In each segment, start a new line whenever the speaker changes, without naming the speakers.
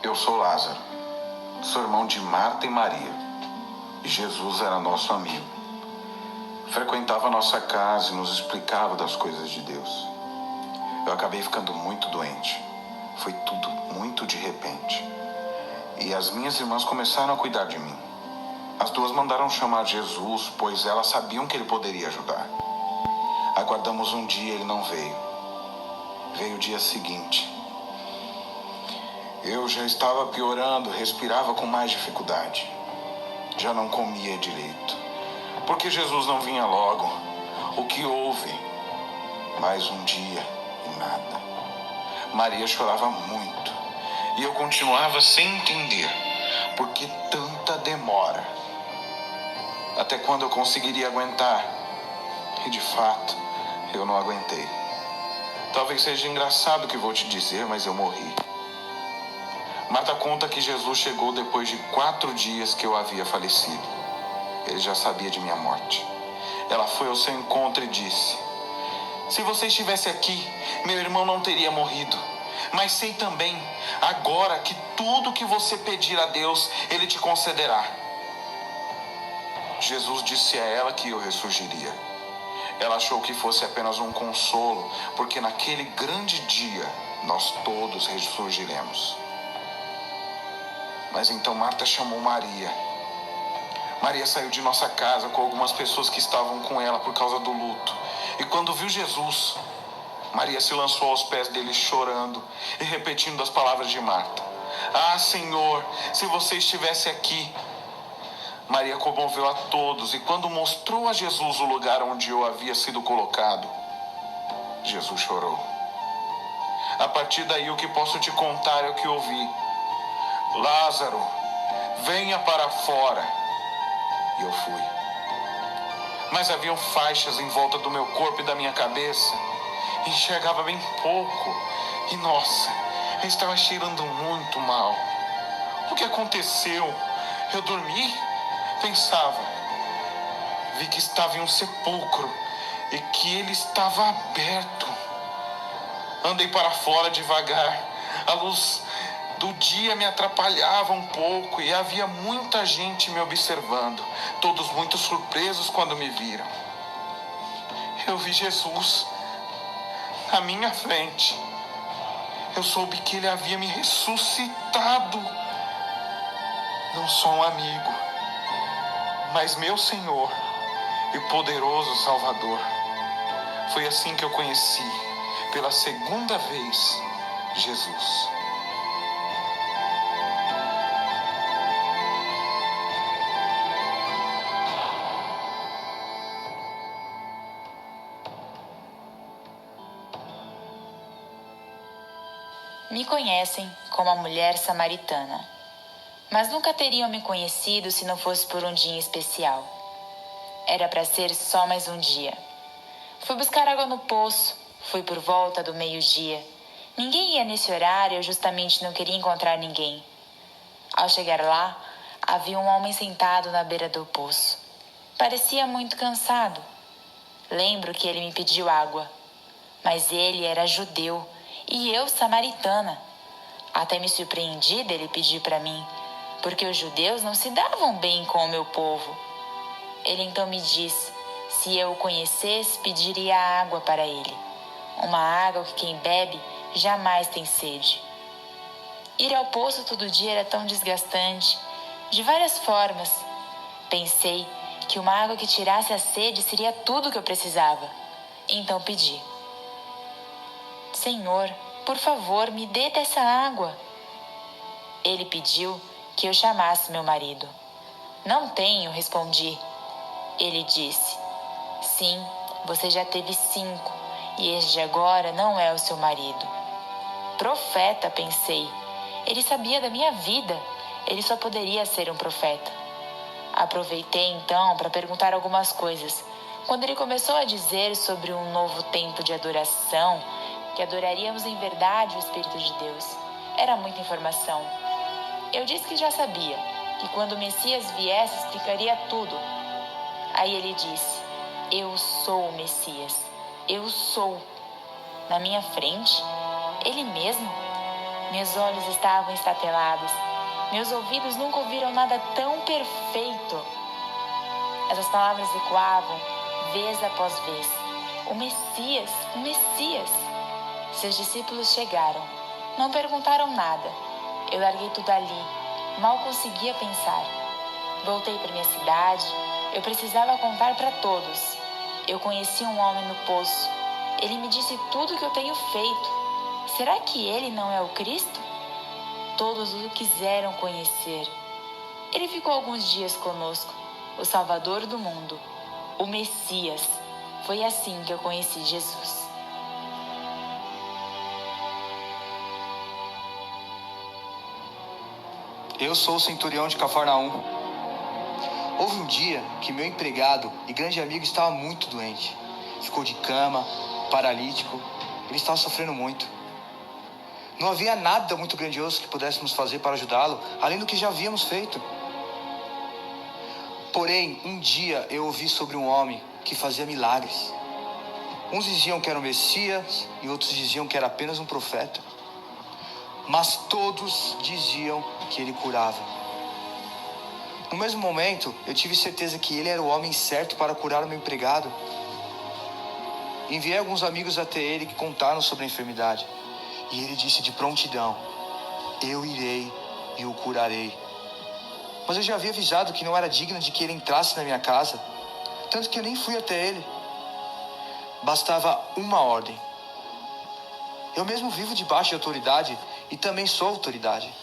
Eu sou Lázaro, sou irmão de Marta e Maria, e Jesus era nosso amigo. Frequentava a nossa casa e nos explicava das coisas de Deus. Eu acabei ficando muito doente. Foi tudo muito de repente. E as minhas irmãs começaram a cuidar de mim. As duas mandaram chamar Jesus, pois elas sabiam que ele poderia ajudar. Aguardamos um dia, ele não veio. Veio o dia seguinte. Eu já estava piorando, respirava com mais dificuldade. Já não comia direito. Porque Jesus não vinha logo. O que houve? Mais um dia e nada. Maria chorava muito. E eu continuava sem entender por que tanta demora. Até quando eu conseguiria aguentar? E de fato, eu não aguentei. Talvez seja engraçado o que vou te dizer, mas eu morri. Marta conta que Jesus chegou depois de 4 dias que eu havia falecido. Ele já sabia de minha morte. Ela foi ao seu encontro e disse: se você estivesse aqui, meu irmão não teria morrido. Mas sei também, agora, que tudo que você pedir a Deus, ele te concederá. Jesus disse a ela que eu ressurgiria. Ela achou que fosse apenas um consolo, porque naquele grande dia, nós todos ressurgiremos. Mas então Marta chamou Maria. Maria saiu de nossa casa com algumas pessoas que estavam com ela por causa do luto. E quando viu Jesus, Maria se lançou aos pés dele chorando e repetindo as palavras de Marta. Ah, Senhor, se você estivesse aqui. Maria comoveu a todos e quando mostrou a Jesus o lugar onde eu havia sido colocado, Jesus chorou. A partir daí o que posso te contar é o que ouvi. Lázaro, venha para fora. E eu fui. Mas haviam faixas em volta do meu corpo e da minha cabeça. Enxergava bem pouco. E nossa, eu estava cheirando muito mal. O que aconteceu? Eu dormi? Pensava. Vi que estava em um sepulcro e que ele estava aberto. Andei para fora devagar. A luz do dia me atrapalhava um pouco e havia muita gente me observando, todos muito surpresos quando me viram. Eu vi Jesus à minha frente. Eu soube que ele havia me ressuscitado. Não só um amigo, mas meu Senhor e poderoso Salvador. Foi assim que eu conheci, pela segunda vez, Jesus.
Me conhecem como a mulher samaritana, mas nunca teriam me conhecido se não fosse por um dia especial. Era para ser só mais um dia. Fui buscar água no poço, fui por volta do meio-dia. Ninguém ia nesse horário, eu justamente não queria encontrar ninguém. Ao chegar lá, havia um homem sentado na beira do poço. Parecia muito cansado. Lembro que ele me pediu água, mas ele era judeu e eu samaritana. Até me surpreendi dele pedir para mim, porque os judeus não se davam bem com o meu povo. Ele então me disse, se eu o conhecesse, pediria água para ele. Uma água que quem bebe jamais tem sede. Ir ao poço todo dia era tão desgastante, de várias formas. Pensei que uma água que tirasse a sede seria tudo o que eu precisava. Então pedi. Senhor, por favor, me dê dessa água. Ele pediu que eu chamasse meu marido. Não tenho, respondi. Ele disse, sim, você já teve 5 e este de agora não é o seu marido. Profeta, pensei. Ele sabia da minha vida. Ele só poderia ser um profeta. Aproveitei então para perguntar algumas coisas. Quando ele começou a dizer sobre um novo tempo de adoração, que adoraríamos em verdade o Espírito de Deus. Era muita informação. Eu disse que já sabia, que quando o Messias viesse explicaria tudo. Aí ele disse, eu sou o Messias, eu sou. Na minha frente, ele mesmo. Meus olhos estavam estatelados. Meus ouvidos nunca ouviram nada tão perfeito. Essas palavras ecoavam, vez após vez. O Messias, o Messias. Seus discípulos chegaram. Não perguntaram nada. Eu larguei tudo ali. Mal conseguia pensar. Voltei para minha cidade. Eu precisava contar para todos. Eu conheci um homem no poço. Ele me disse tudo o que eu tenho feito. Será que ele não é o Cristo? Todos o quiseram conhecer. Ele ficou alguns dias conosco, o Salvador do mundo, o Messias. Foi assim que eu conheci Jesus.
Eu sou o centurião de Cafarnaum. Houve um dia que meu empregado e grande amigo estava muito doente. Ficou de cama, paralítico. Ele estava sofrendo muito. Não havia nada muito grandioso que pudéssemos fazer para ajudá-lo, além do que já havíamos feito. Porém, um dia eu ouvi sobre um homem que fazia milagres. Uns diziam que era o Messias e outros diziam que era apenas um profeta. Mas todos diziam que ele curava. No mesmo momento, eu tive certeza que ele era o homem certo para curar o meu empregado. Enviei alguns amigos até ele que contaram sobre a enfermidade. E ele disse de prontidão: eu irei e o curarei. Mas eu já havia avisado que não era digno de que ele entrasse na minha casa, tanto que eu nem fui até ele. Bastava uma ordem. Eu mesmo vivo debaixo de autoridade e também sou autoridade.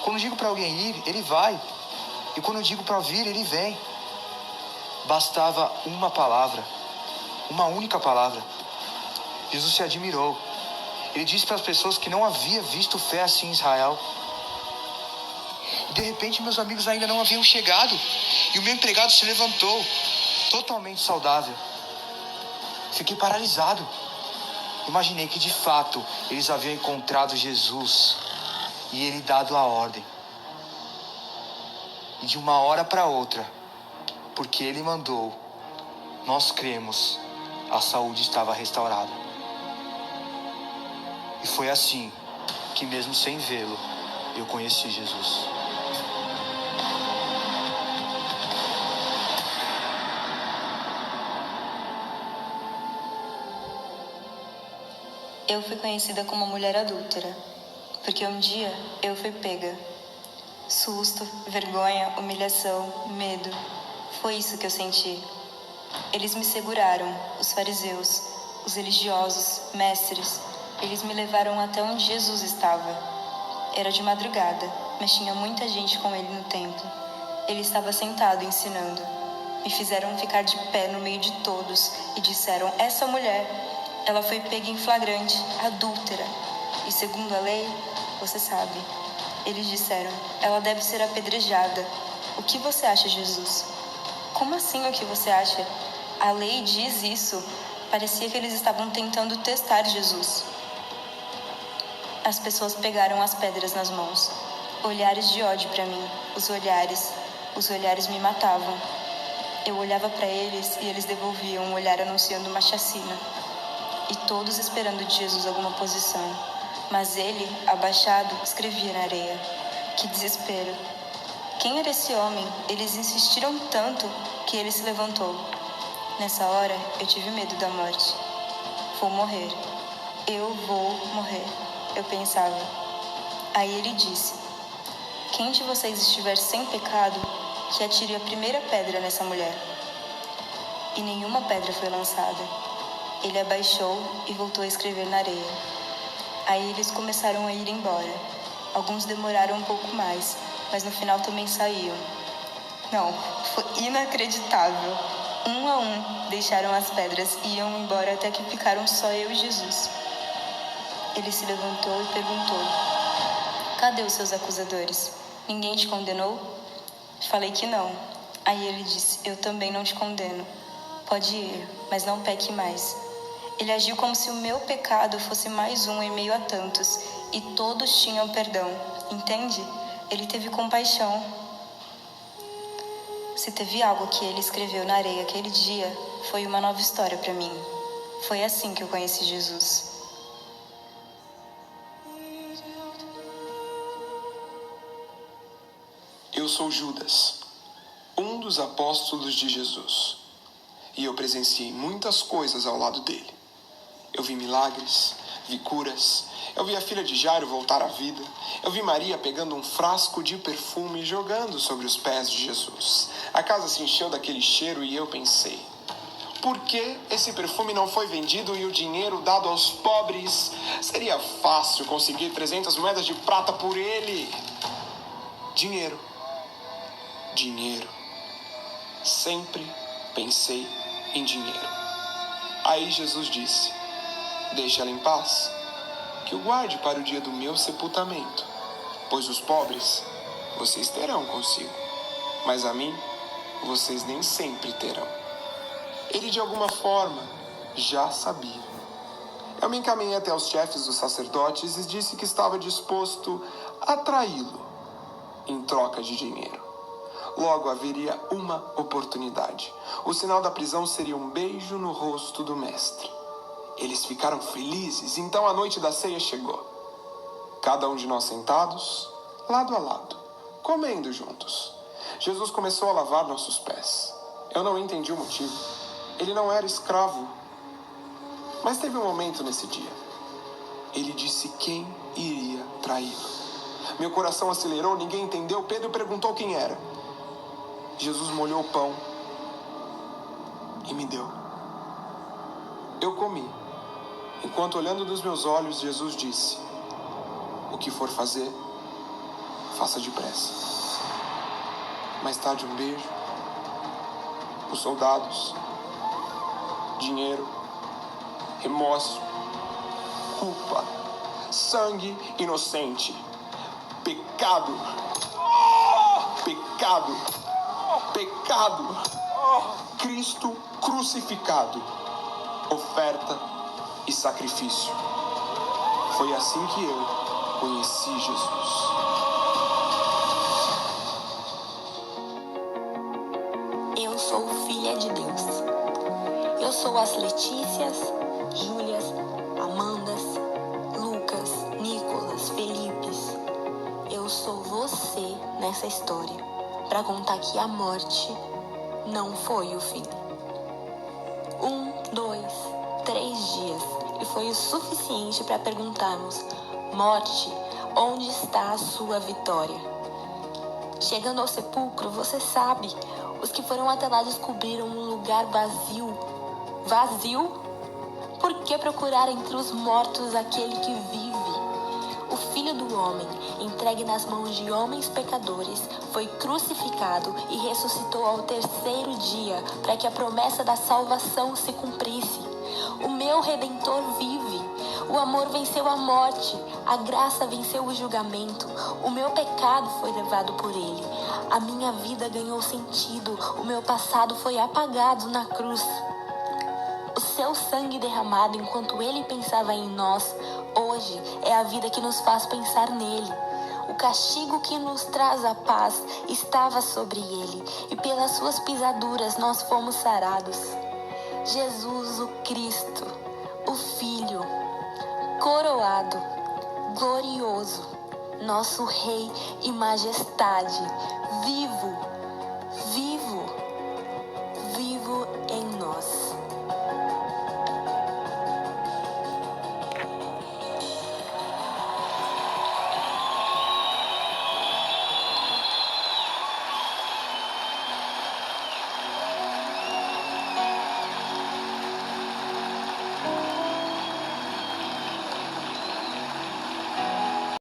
Quando digo para alguém ir, ele vai. E quando eu digo para vir, ele vem. Bastava uma palavra, uma única palavra. Jesus se admirou. Ele disse para as pessoas que não havia visto fé assim em Israel. E de repente meus amigos ainda não haviam chegado. E o meu empregado se levantou, totalmente saudável. Fiquei paralisado. Imaginei que de fato eles haviam encontrado Jesus e ele dado a ordem. E de uma hora para outra, porque ele mandou, nós cremos, a saúde estava restaurada. E foi assim que, mesmo sem vê-lo, eu conheci Jesus.
Eu fui conhecida como mulher adúltera, porque um dia eu fui pega. Susto, vergonha, humilhação, medo. Foi isso que eu senti. Eles me seguraram, os fariseus, os religiosos, mestres. Eles me levaram até onde Jesus estava. Era de madrugada, mas tinha muita gente com ele no templo. Ele estava sentado ensinando. Me fizeram ficar de pé no meio de todos e disseram: essa mulher, ela foi pega em flagrante, adúltera. E segundo a lei, você sabe. Eles disseram: ela deve ser apedrejada. O que você acha, Jesus? Como assim o que você acha? A lei diz isso. Parecia que eles estavam tentando testar Jesus. As pessoas pegaram as pedras nas mãos. Olhares de ódio para mim. Os olhares me matavam. Eu olhava para eles e eles devolviam um olhar anunciando uma chacina. E todos esperando de Jesus alguma posição. Mas ele, abaixado, escrevia na areia. Que desespero. Quem era esse homem? Eles insistiram tanto que ele se levantou. Nessa hora, eu tive medo da morte. Vou morrer. Eu vou morrer. Eu pensava. Aí ele disse: quem de vocês estiver sem pecado, que atire a primeira pedra nessa mulher. E nenhuma pedra foi lançada. Ele abaixou e voltou a escrever na areia. Aí eles começaram a ir embora. Alguns demoraram um pouco mais, mas no final também saíam. Não, foi inacreditável. Um a um deixaram as pedras e iam embora até que ficaram só eu e Jesus. Ele se levantou e perguntou: cadê os seus acusadores? Ninguém te condenou? Falei que não. Aí ele disse: eu também não te condeno. Pode ir, mas não peque mais. Ele agiu como se o meu pecado fosse mais um em meio a tantos, e todos tinham perdão, entende? Ele teve compaixão. Se teve algo que ele escreveu na areia aquele dia, foi uma nova história para mim. Foi assim que eu conheci Jesus.
Eu sou Judas, um dos apóstolos de Jesus, e eu presenciei muitas coisas ao lado dele. Eu vi milagres, vi curas, eu vi a filha de Jairo voltar à vida, eu vi Maria pegando um frasco de perfume e jogando sobre os pés de Jesus. A casa se encheu daquele cheiro e eu pensei: por que esse perfume não foi vendido e o dinheiro dado aos pobres? Seria fácil conseguir 300 moedas de prata por ele. Dinheiro. Dinheiro. Sempre pensei em dinheiro. Aí Jesus disse: deixa ela em paz, que o guarde para o dia do meu sepultamento, pois os pobres vocês terão consigo, mas a mim vocês nem sempre terão. Ele de alguma forma já sabia. Eu me encaminhei até os chefes dos sacerdotes e disse que estava disposto a traí-lo em troca de dinheiro. Logo haveria uma oportunidade. O sinal da prisão seria um beijo no rosto do mestre. Eles ficaram felizes, então a noite da ceia chegou. Cada um de nós sentados, lado a lado, comendo juntos. Jesus começou a lavar nossos pés. Eu não entendi o motivo. Ele não era escravo. Mas teve um momento nesse dia. Ele disse quem iria traí-lo. Meu coração acelerou, ninguém entendeu. Pedro perguntou quem era. Jesus molhou o pão e me deu. Eu comi. Enquanto olhando nos meus olhos, Jesus disse: o que for fazer, faça depressa. Mais tarde um beijo, os soldados, dinheiro, remorso, culpa, sangue inocente, pecado, pecado, pecado, Cristo crucificado, oferta e sacrifício. Foi assim que eu conheci Jesus.
Eu sou filha de Deus. Eu sou as Letícias, Júlias, Amandas, Lucas, Nicolas, Felipes. Eu sou você nessa história, para contar que a morte não foi o fim. 1, 2, 3 dias, e foi o suficiente para perguntarmos: morte, onde está a sua vitória? Chegando ao sepulcro, você sabe, os que foram até lá descobriram um lugar vazio. Vazio? Por que procurar entre os mortos aquele que vive? O Filho do Homem, entregue nas mãos de homens pecadores, foi crucificado e ressuscitou ao 3º dia, para que a promessa da salvação se cumprisse. O meu Redentor vive. O amor venceu a morte. A graça venceu o julgamento. O meu pecado foi levado por ele. A minha vida ganhou sentido. O meu passado foi apagado na cruz. O seu sangue derramado enquanto ele pensava em nós, hoje é a vida que nos faz pensar nele. O castigo que nos traz a paz estava sobre ele, e pelas suas pisaduras nós fomos sarados. Jesus o Cristo, o Filho, coroado, glorioso, nosso Rei e Majestade, vivo, vivo, vivo em nós.